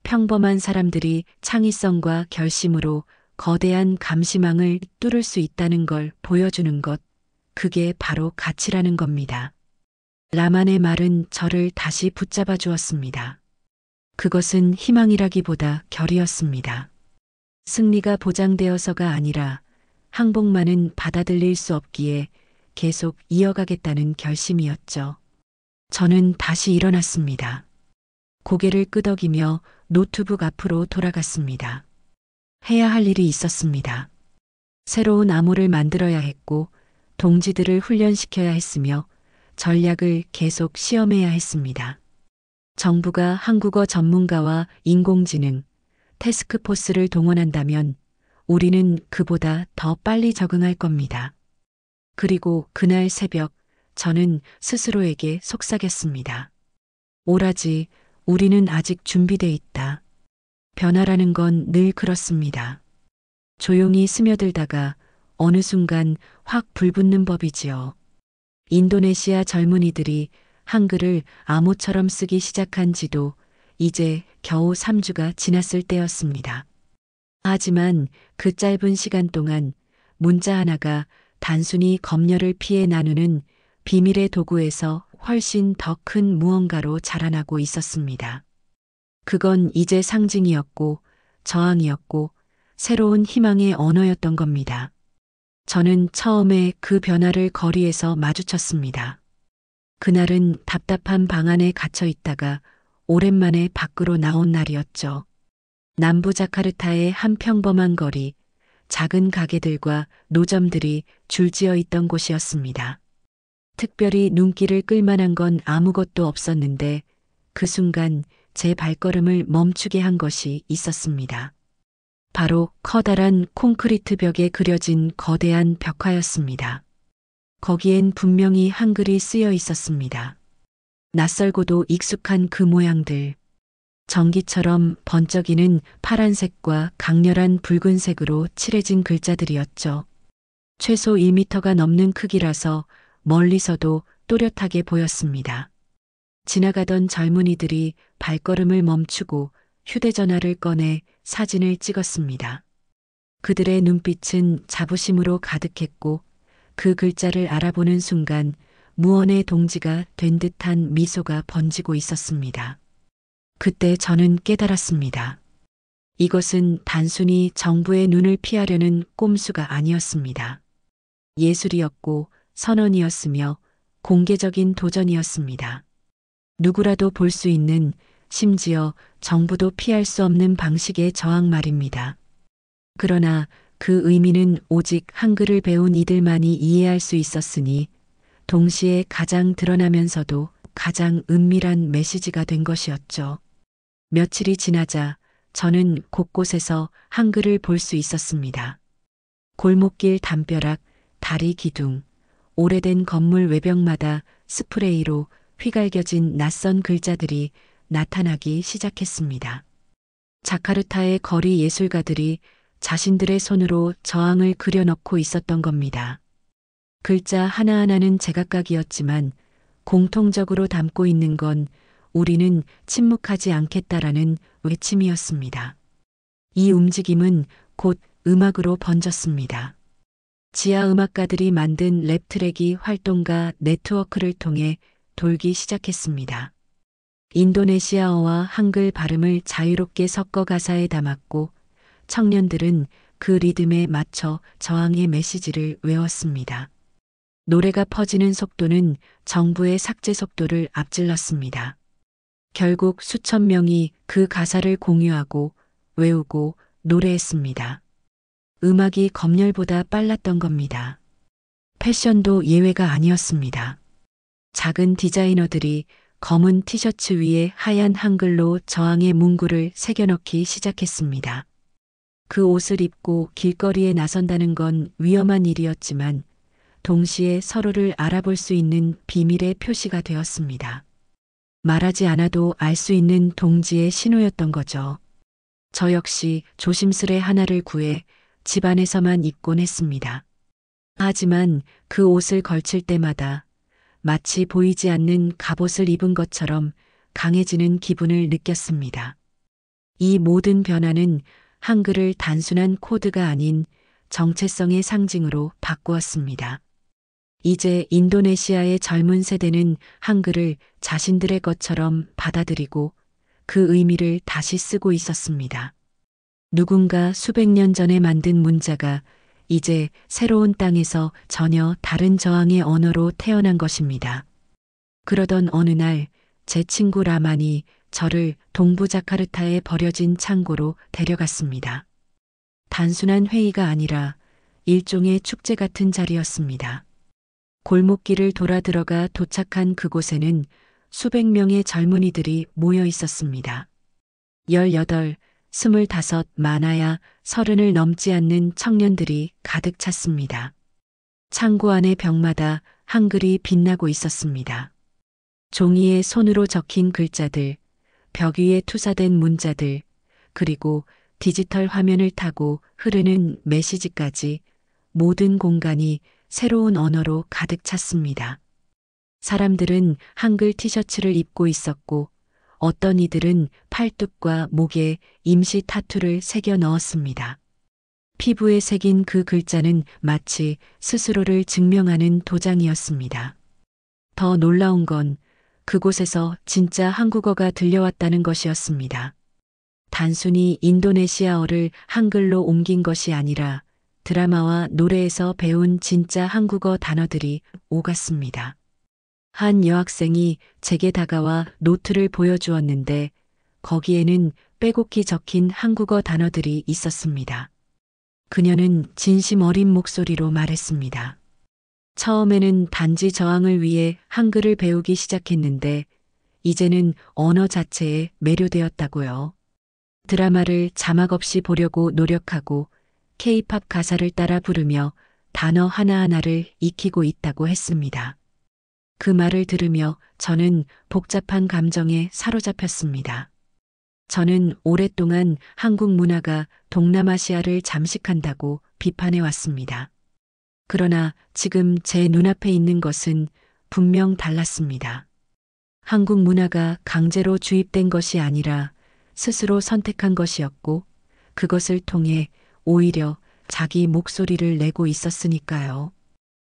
평범한 사람들이 창의성과 결심으로 거대한 감시망을 뚫을 수 있다는 걸 보여주는 것, 그게 바로 가치라는 겁니다. 라만의 말은 저를 다시 붙잡아 주었습니다. 그것은 희망이라기보다 결이었습니다. 승리가 보장되어서가 아니라 항복만은 받아들일 수 없기에 계속 이어가겠다는 결심이었죠. 저는 다시 일어났습니다. 고개를 끄덕이며 노트북 앞으로 돌아갔습니다. 해야 할 일이 있었습니다. 새로운 암호를 만들어야 했고 동지들을 훈련시켜야 했으며 전략을 계속 시험해야 했습니다. 정부가 한국어 전문가와 인공지능, 태스크포스를 동원한다면 우리는 그보다 더 빨리 적응할 겁니다. 그리고 그날 새벽 저는 스스로에게 속삭였습니다. 오라지, 우리는 아직 준비돼 있다. 변화라는 건 늘 그렇습니다. 조용히 스며들다가 어느 순간 확 불붙는 법이지요. 인도네시아 젊은이들이 한글을 암호처럼 쓰기 시작한 지도 이제 겨우 3주가 지났을 때였습니다. 하지만 그 짧은 시간 동안 문자 하나가 단순히 검열을 피해 나누는 비밀의 도구에서 훨씬 더 큰 무언가로 자라나고 있었습니다. 그건 이제 상징이었고 저항이었고 새로운 희망의 언어였던 겁니다. 저는 처음에 그 변화를 거리에서 마주쳤습니다. 그날은 답답한 방 안에 갇혀 있다가 오랜만에 밖으로 나온 날이었죠. 남부 자카르타의 한 평범한 거리, 작은 가게들과 노점들이 줄지어 있던 곳이었습니다. 특별히 눈길을 끌만한 건 아무것도 없었는데 그 순간 제 발걸음을 멈추게 한 것이 있었습니다. 바로 커다란 콘크리트 벽에 그려진 거대한 벽화였습니다. 거기엔 분명히 한글이 쓰여 있었습니다. 낯설고도 익숙한 그 모양들. 전기처럼 번쩍이는 파란색과 강렬한 붉은색으로 칠해진 글자들이었죠. 최소 1미터가 넘는 크기라서 멀리서도 또렷하게 보였습니다. 지나가던 젊은이들이 발걸음을 멈추고 휴대전화를 꺼내 사진을 찍었습니다. 그들의 눈빛은 자부심으로 가득했고 그 글자를 알아보는 순간 무언의 동지가 된 듯한 미소가 번지고 있었습니다. 그때 저는 깨달았습니다. 이것은 단순히 정부의 눈을 피하려는 꼼수가 아니었습니다. 예술이었고 선언이었으며 공개적인 도전이었습니다. 누구라도 볼 수 있는, 심지어 정부도 피할 수 없는 방식의 저항 말입니다. 그러나 그 의미는 오직 한글을 배운 이들만이 이해할 수 있었으니 동시에 가장 드러나면서도 가장 은밀한 메시지가 된 것이었죠. 며칠이 지나자 저는 곳곳에서 한글을 볼 수 있었습니다. 골목길 담벼락, 다리 기둥, 오래된 건물 외벽마다 스프레이로 휘갈겨진 낯선 글자들이 나타나기 시작했습니다. 자카르타의 거리 예술가들이 자신들의 손으로 저항을 그려넣고 있었던 겁니다. 글자 하나하나는 제각각이었지만 공통적으로 담고 있는 건 우리는 침묵하지 않겠다라는 외침이었습니다. 이 움직임은 곧 음악으로 번졌습니다. 지하 음악가들이 만든 랩 트랙이 활동가 네트워크를 통해 돌기 시작했습니다. 인도네시아어와 한글 발음을 자유롭게 섞어 가사에 담았고 청년들은 그 리듬에 맞춰 저항의 메시지를 외웠습니다. 노래가 퍼지는 속도는 정부의 삭제 속도를 앞질렀습니다. 결국 수천 명이 그 가사를 공유하고 외우고 노래했습니다. 음악이 검열보다 빨랐던 겁니다. 패션도 예외가 아니었습니다. 작은 디자이너들이 검은 티셔츠 위에 하얀 한글로 저항의 문구를 새겨넣기 시작했습니다. 그 옷을 입고 길거리에 나선다는 건 위험한 일이었지만 동시에 서로를 알아볼 수 있는 비밀의 표시가 되었습니다. 말하지 않아도 알 수 있는 동지의 신호였던 거죠. 저 역시 조심스레 하나를 구해 집 안에서만 입곤 했습니다. 하지만 그 옷을 걸칠 때마다 마치 보이지 않는 갑옷을 입은 것처럼 강해지는 기분을 느꼈습니다. 이 모든 변화는 한글을 단순한 코드가 아닌 정체성의 상징으로 바꾸었습니다. 이제 인도네시아의 젊은 세대는 한글을 자신들의 것처럼 받아들이고 그 의미를 다시 쓰고 있었습니다. 누군가 수백 년 전에 만든 문자가 이제 새로운 땅에서 전혀 다른 저항의 언어로 태어난 것입니다. 그러던 어느 날 제 친구 라만이 저를 동부 자카르타에 버려진 창고로 데려갔습니다. 단순한 회의가 아니라 일종의 축제 같은 자리였습니다. 골목길을 돌아 들어가 도착한 그곳에는 수백 명의 젊은이들이 모여 있었습니다. 18, 25, 많아야 30을 넘지 않는 청년들이 가득 찼습니다. 창고 안의 벽마다 한글이 빛나고 있었습니다. 종이에 손으로 적힌 글자들, 벽 위에 투사된 문자들, 그리고 디지털 화면을 타고 흐르는 메시지까지 모든 공간이 새로운 언어로 가득 찼습니다. 사람들은 한글 티셔츠를 입고 있었고 어떤 이들은 팔뚝과 목에 임시 타투를 새겨 넣었습니다. 피부에 새긴 그 글자는 마치 스스로를 증명하는 도장이었습니다. 더 놀라운 건 그곳에서 진짜 한국어가 들려왔다는 것이었습니다. 단순히 인도네시아어를 한글로 옮긴 것이 아니라 드라마와 노래에서 배운 진짜 한국어 단어들이 오갔습니다. 한 여학생이 제게 다가와 노트를 보여주었는데 거기에는 빼곡히 적힌 한국어 단어들이 있었습니다. 그녀는 진심 어린 목소리로 말했습니다. 처음에는 단지 저항을 위해 한글을 배우기 시작했는데 이제는 언어 자체에 매료되었다고요. 드라마를 자막 없이 보려고 노력하고 K-팝 가사를 따라 부르며 단어 하나하나를 익히고 있다고 했습니다. 그 말을 들으며 저는 복잡한 감정에 사로잡혔습니다. 저는 오랫동안 한국 문화가 동남아시아를 잠식한다고 비판해 왔습니다. 그러나 지금 제 눈앞에 있는 것은 분명 달랐습니다. 한국 문화가 강제로 주입된 것이 아니라 스스로 선택한 것이었고 그것을 통해 오히려 자기 목소리를 내고 있었으니까요.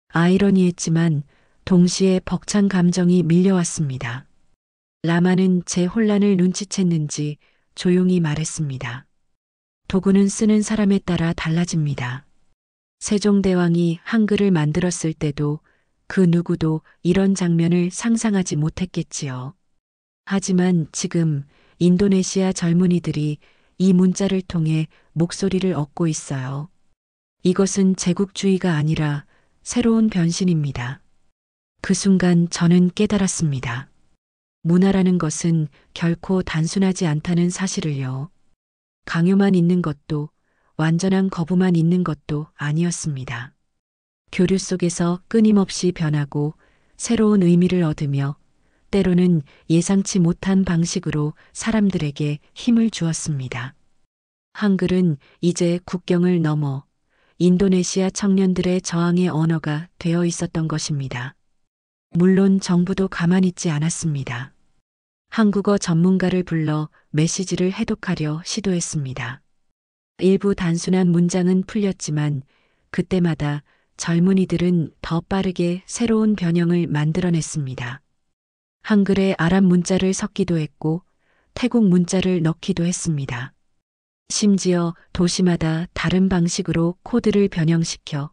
아이러니했지만 동시에 벅찬 감정이 밀려왔습니다. 라마는 제 혼란을 눈치챘는지 조용히 말했습니다. 도구는 쓰는 사람에 따라 달라집니다. 세종대왕이 한글을 만들었을 때도 그 누구도 이런 장면을 상상하지 못했겠지요. 하지만 지금 인도네시아 젊은이들이 이 문자를 통해 목소리를 얻고 있어요. 이것은 제국주의가 아니라 새로운 변신입니다. 그 순간 저는 깨달았습니다. 문화라는 것은 결코 단순하지 않다는 사실을요. 강요만 있는 것도 완전한 거부만 있는 것도 아니었습니다. 교류 속에서 끊임없이 변하고 새로운 의미를 얻으며 때로는 예상치 못한 방식으로 사람들에게 힘을 주었습니다. 한글은 이제 국경을 넘어 인도네시아 청년들의 저항의 언어가 되어 있었던 것입니다. 물론 정부도 가만히 있지 않았습니다. 한국어 전문가를 불러 메시지를 해독하려 시도했습니다. 일부 단순한 문장은 풀렸지만 그때마다 젊은이들은 더 빠르게 새로운 변형을 만들어냈습니다. 한글에 아랍 문자를 섞기도 했고 태국 문자를 넣기도 했습니다. 심지어 도시마다 다른 방식으로 코드를 변형시켜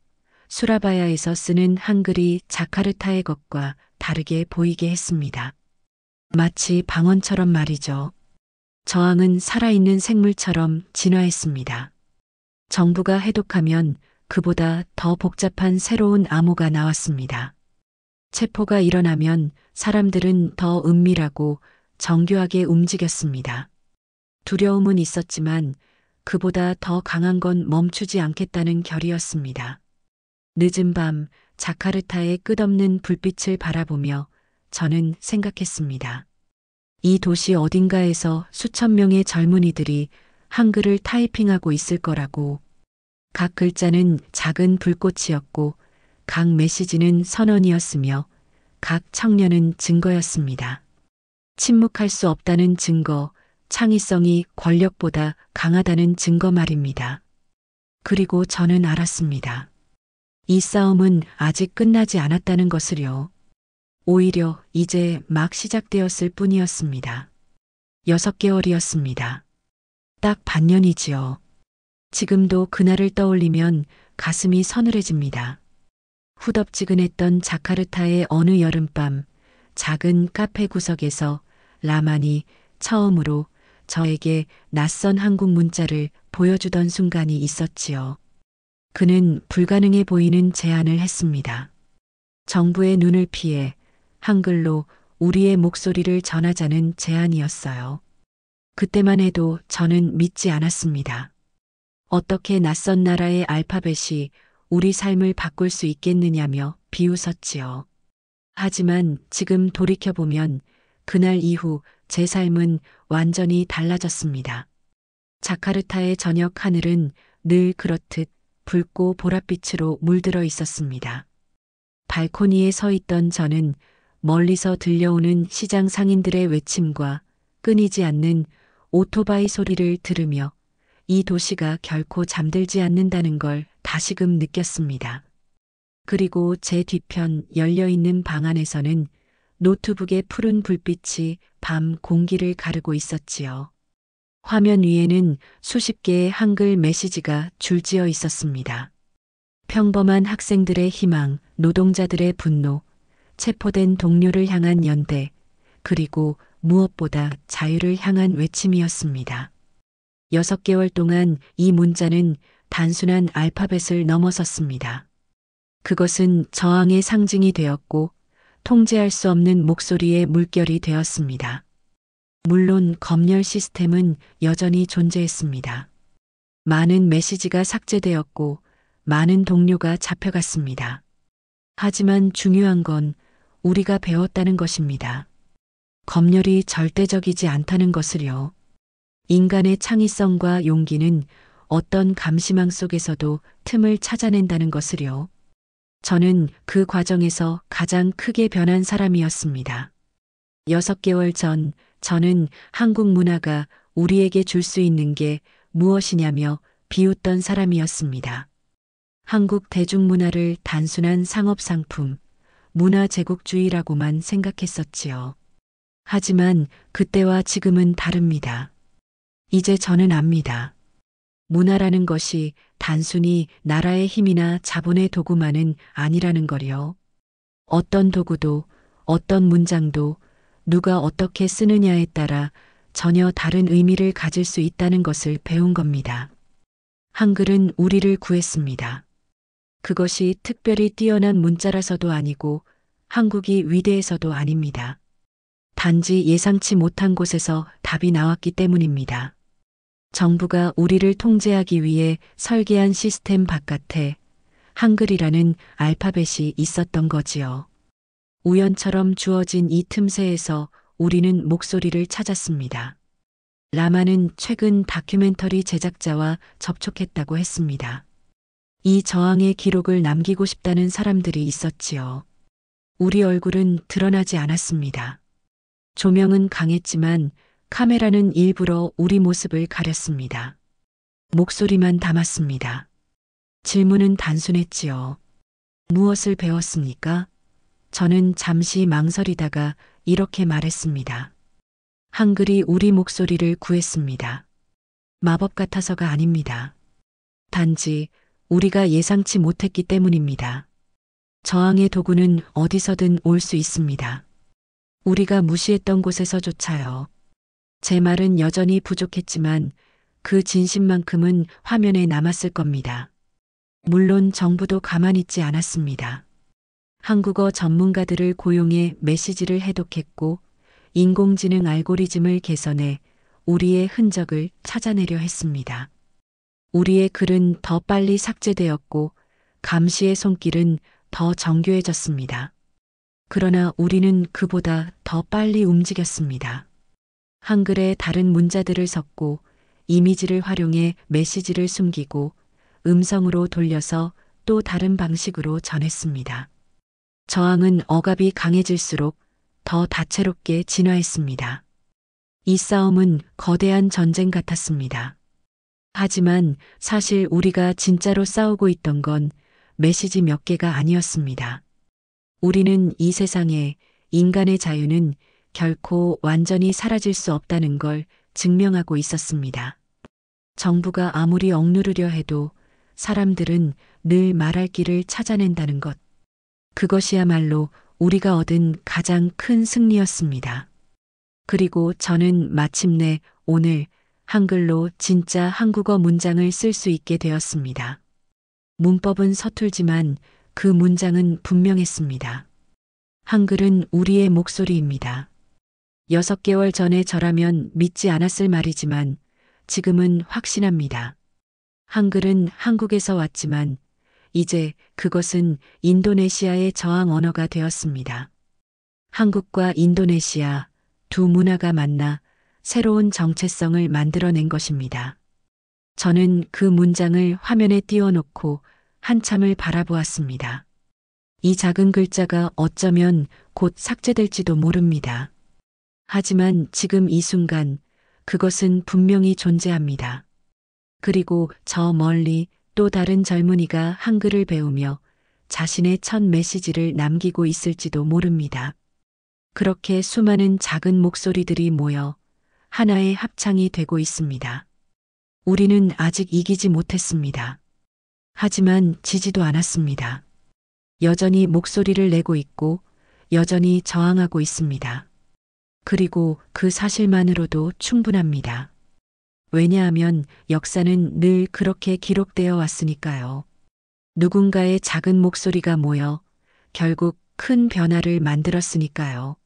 수라바야에서 쓰는 한글이 자카르타의 것과 다르게 보이게 했습니다. 마치 방언처럼 말이죠. 저항은 살아있는 생물처럼 진화했습니다. 정부가 해독하면 그보다 더 복잡한 새로운 암호가 나왔습니다. 체포가 일어나면 사람들은 더 은밀하고 정교하게 움직였습니다. 두려움은 있었지만 그보다 더 강한 건 멈추지 않겠다는 결의였습니다. 늦은 밤 자카르타의 끝없는 불빛을 바라보며 저는 생각했습니다. 이 도시 어딘가에서 수천 명의 젊은이들이 한글을 타이핑하고 있을 거라고. 각 글자는 작은 불꽃이었고 각 메시지는 선언이었으며 각 청년은 증거였습니다. 침묵할 수 없다는 증거, 창의성이 권력보다 강하다는 증거 말입니다. 그리고 저는 알았습니다. 이 싸움은 아직 끝나지 않았다는 것을요. 오히려 이제 막 시작되었을 뿐이었습니다. 6개월이었습니다. 딱 반년이지요. 지금도 그날을 떠올리면 가슴이 서늘해집니다. 후덥지근했던 자카르타의 어느 여름밤, 작은 카페 구석에서 라만이 처음으로 저에게 낯선 한국 문자를 보여주던 순간이 있었지요. 그는 불가능해 보이는 제안을 했습니다. 정부의 눈을 피해 한글로 우리의 목소리를 전하자는 제안이었어요. 그때만 해도 저는 믿지 않았습니다. 어떻게 낯선 나라의 알파벳이 우리 삶을 바꿀 수 있겠느냐며 비웃었지요. 하지만 지금 돌이켜보면 그날 이후 제 삶은 완전히 달라졌습니다. 자카르타의 저녁 하늘은 늘 그렇듯 붉고 보랏빛으로 물들어 있었습니다. 발코니에 서 있던 저는 멀리서 들려오는 시장 상인들의 외침과 끊이지 않는 오토바이 소리를 들으며 이 도시가 결코 잠들지 않는다는 걸 다시금 느꼈습니다. 그리고 제 뒤편 열려있는 방 안에서는 노트북의 푸른 불빛이 밤 공기를 가르고 있었지요. 화면 위에는 수십 개의 한글 메시지가 줄지어 있었습니다. 평범한 학생들의 희망, 노동자들의 분노, 체포된 동료를 향한 연대, 그리고 무엇보다 자유를 향한 외침이었습니다. 6개월 동안 이 문자는 단순한 알파벳을 넘어섰습니다. 그것은 저항의 상징이 되었고 통제할 수 없는 목소리의 물결이 되었습니다. 물론 검열 시스템은 여전히 존재했습니다. 많은 메시지가 삭제되었고 많은 동료가 잡혀갔습니다. 하지만 중요한 건 우리가 배웠다는 것입니다. 검열이 절대적이지 않다는 것을요. 인간의 창의성과 용기는 어떤 감시망 속에서도 틈을 찾아낸다는 것을요. 저는 그 과정에서 가장 크게 변한 사람이었습니다. 6개월 전 저는 한국 문화가 우리에게 줄 수 있는 게 무엇이냐며 비웃던 사람이었습니다. 한국 대중문화를 단순한 상업상품, 문화제국주의라고만 생각했었지요. 하지만 그때와 지금은 다릅니다. 이제 저는 압니다. 문화라는 것이 단순히 나라의 힘이나 자본의 도구만은 아니라는 걸요. 어떤 도구도, 어떤 문장도 누가 어떻게 쓰느냐에 따라 전혀 다른 의미를 가질 수 있다는 것을 배운 겁니다. 한글은 우리를 구했습니다. 그것이 특별히 뛰어난 문자라서도 아니고 한국이 위대해서도 아닙니다. 단지 예상치 못한 곳에서 답이 나왔기 때문입니다. 정부가 우리를 통제하기 위해 설계한 시스템 바깥에 한글이라는 알파벳이 있었던 거지요. 우연처럼 주어진 이 틈새에서 우리는 목소리를 찾았습니다. 라마는 최근 다큐멘터리 제작자와 접촉했다고 했습니다. 이 저항의 기록을 남기고 싶다는 사람들이 있었지요. 우리 얼굴은 드러나지 않았습니다. 조명은 강했지만 카메라는 일부러 우리 모습을 가렸습니다. 목소리만 담았습니다. 질문은 단순했지요. 무엇을 배웠습니까? 저는 잠시 망설이다가 이렇게 말했습니다. 한글이 우리 목소리를 구했습니다. 마법 같아서가 아닙니다. 단지 우리가 예상치 못했기 때문입니다. 저항의 도구는 어디서든 올 수 있습니다. 우리가 무시했던 곳에서조차요. 제 말은 여전히 부족했지만 그 진심만큼은 화면에 남았을 겁니다. 물론 정부도 가만히 있지 않았습니다. 한국어 전문가들을 고용해 메시지를 해독했고 인공지능 알고리즘을 개선해 우리의 흔적을 찾아내려 했습니다. 우리의 글은 더 빨리 삭제되었고 감시의 손길은 더 정교해졌습니다. 그러나 우리는 그보다 더 빨리 움직였습니다. 한글에 다른 문자들을 섞고 이미지를 활용해 메시지를 숨기고 음성으로 돌려서 또 다른 방식으로 전했습니다. 저항은 억압이 강해질수록 더 다채롭게 진화했습니다. 이 싸움은 거대한 전쟁 같았습니다. 하지만 사실 우리가 진짜로 싸우고 있던 건 메시지 몇 개가 아니었습니다. 우리는 이 세상에 인간의 자유는 결코 완전히 사라질 수 없다는 걸 증명하고 있었습니다. 정부가 아무리 억누르려 해도 사람들은 늘 말할 길을 찾아낸다는 것. 그것이야말로 우리가 얻은 가장 큰 승리였습니다. 그리고 저는 마침내 오늘 한글로 진짜 한국어 문장을 쓸 수 있게 되었습니다. 문법은 서툴지만 그 문장은 분명했습니다. 한글은 우리의 목소리입니다. 6개월 전에 저라면 믿지 않았을 말이지만 지금은 확신합니다. 한글은 한국에서 왔지만 이제 그것은 인도네시아의 저항 언어가 되었습니다. 한국과 인도네시아 두 문화가 만나 새로운 정체성을 만들어낸 것입니다. 저는 그 문장을 화면에 띄워놓고 한참을 바라보았습니다. 이 작은 글자가 어쩌면 곧 삭제될지도 모릅니다. 하지만 지금 이 순간 그것은 분명히 존재합니다. 그리고 저 멀리 또 다른 젊은이가 한글을 배우며 자신의 첫 메시지를 남기고 있을지도 모릅니다. 그렇게 수많은 작은 목소리들이 모여 하나의 합창이 되고 있습니다. 우리는 아직 이기지 못했습니다. 하지만 지지도 않았습니다. 여전히 목소리를 내고 있고 여전히 저항하고 있습니다. 그리고 그 사실만으로도 충분합니다. 왜냐하면 역사는 늘 그렇게 기록되어 왔으니까요. 누군가의 작은 목소리가 모여 결국 큰 변화를 만들었으니까요.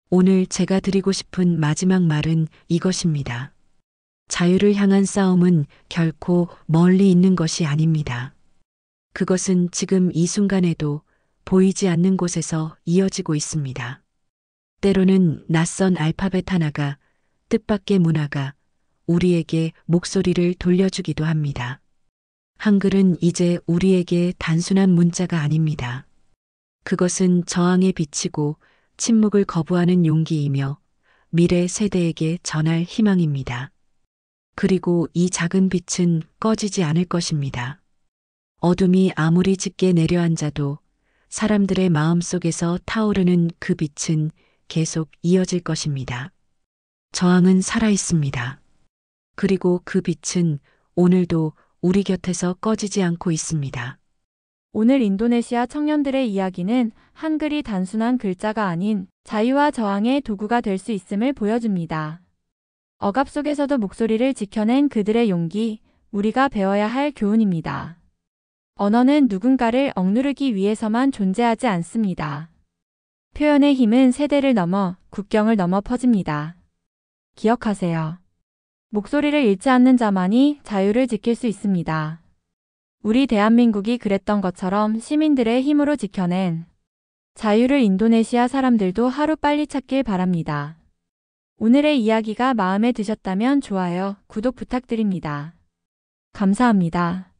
오늘 제가 드리고 싶은 마지막 말은 이것입니다. 자유를 향한 싸움은 결코 멀리 있는 것이 아닙니다. 그것은 지금 이 순간에도 보이지 않는 곳에서 이어지고 있습니다. 때로는 낯선 알파벳 하나가, 뜻밖의 문화가 우리에게 목소리를 돌려주기도 합니다. 한글은 이제 우리에게 단순한 문자가 아닙니다. 그것은 저항에 비치고 침묵을 거부하는 용기이며 미래 세대에게 전할 희망입니다. 그리고 이 작은 빛은 꺼지지 않을 것입니다. 어둠이 아무리 짙게 내려앉아도 사람들의 마음속에서 타오르는 그 빛은 계속 이어질 것입니다. 저항은 살아있습니다. 그리고 그 빛은 오늘도 우리 곁에서 꺼지지 않고 있습니다. 오늘 인도네시아 청년들의 이야기는 한글이 단순한 글자가 아닌 자유와 저항의 도구가 될 수 있음을 보여줍니다. 억압 속에서도 목소리를 지켜낸 그들의 용기, 우리가 배워야 할 교훈입니다. 언어는 누군가를 억누르기 위해서만 존재하지 않습니다. 표현의 힘은 세대를 넘어 국경을 넘어 퍼집니다. 기억하세요. 목소리를 잃지 않는 자만이 자유를 지킬 수 있습니다. 우리 대한민국이 그랬던 것처럼 시민들의 힘으로 지켜낸 자유를 인도네시아 사람들도 하루빨리 찾길 바랍니다. 오늘의 이야기가 마음에 드셨다면 좋아요, 구독 부탁드립니다. 감사합니다.